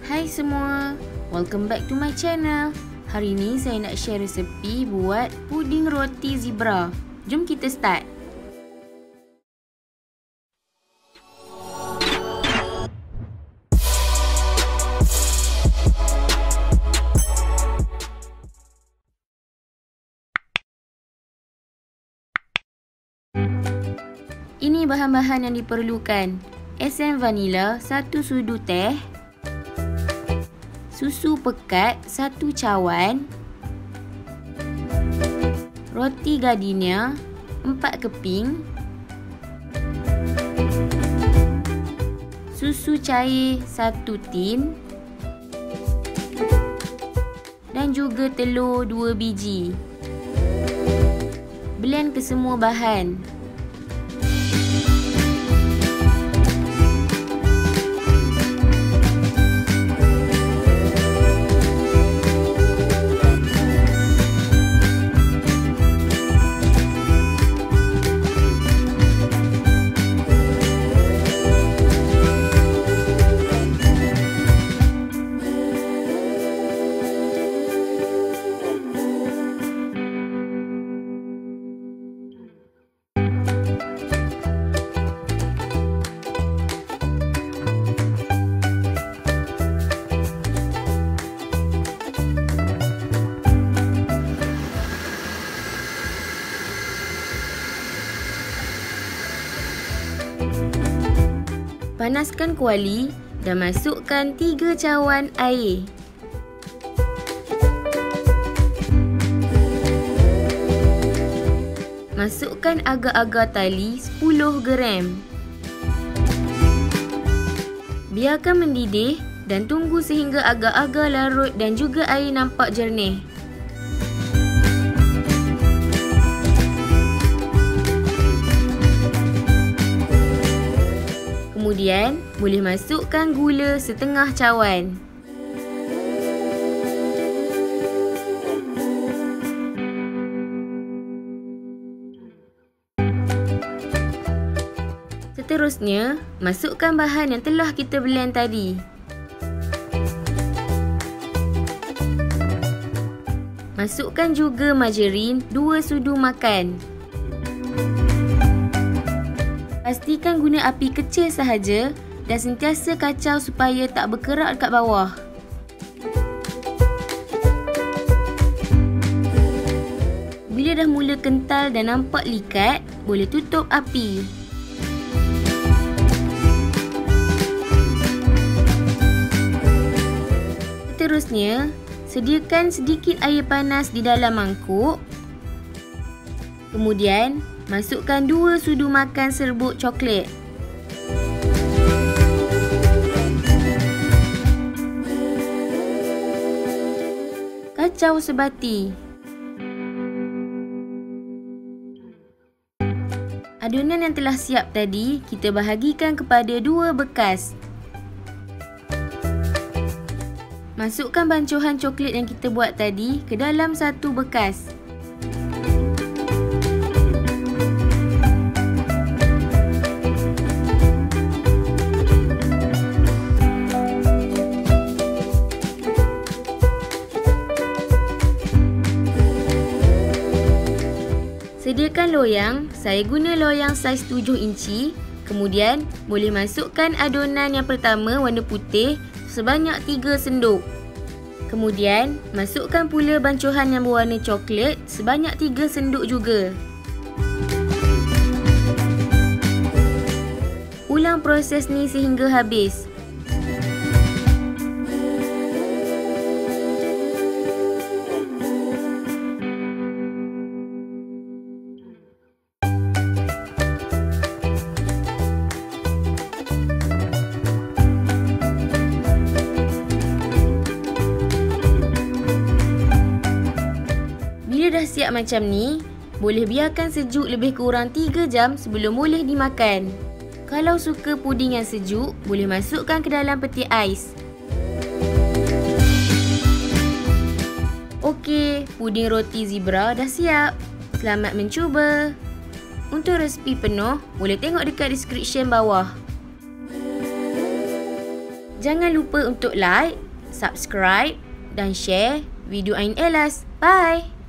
Hai semua, welcome back to my channel. Hari ni saya nak share resepi buat puding roti zebra. Jom kita start. Ini bahan-bahan yang diperlukan. Esen vanila 1 sudu teh, susu pekat 1 cawan, roti gardenia 4 keping, susu cair 1 tin dan juga telur 2 biji. Blend kesemua bahan. Panaskan kuali dan masukkan 3 cawan air. Masukkan agar-agar tali 10 gram. Biarkan mendidih dan tunggu sehingga agar-agar larut dan juga air nampak jernih. Kemudian, boleh masukkan gula setengah cawan. Seterusnya, masukkan bahan yang telah kita blend tadi. Masukkan juga margarin 2 sudu makan. Pastikan guna api kecil sahaja dan sentiasa kacau supaya tak berkerak dekat bawah. Bila dah mula kental dan nampak likat, boleh tutup api. Seterusnya, sediakan sedikit air panas di dalam mangkuk. Kemudian, masukkan 2 sudu makan serbuk coklat. Kacau sebati. Adunan yang telah siap tadi, kita bahagikan kepada 2 bekas. Masukkan bancuhan coklat yang kita buat tadi ke dalam 1 bekas. Sediakan loyang, saya guna loyang saiz 7 inci. Kemudian, boleh masukkan adunan yang pertama warna putih sebanyak 3 sendok. Kemudian, masukkan pula bancuhan yang berwarna coklat sebanyak 3 sendok juga. Ulang proses ni sehingga habis. Bila dah siap macam ni, boleh biarkan sejuk lebih kurang 3 jam sebelum boleh dimakan. Kalau suka puding yang sejuk, boleh masukkan ke dalam peti ais. Okey, puding roti zebra dah siap. Selamat mencuba. Untuk resepi penuh, boleh tengok dekat description bawah. Jangan lupa untuk like, subscribe dan share video Ain Elas. Bye!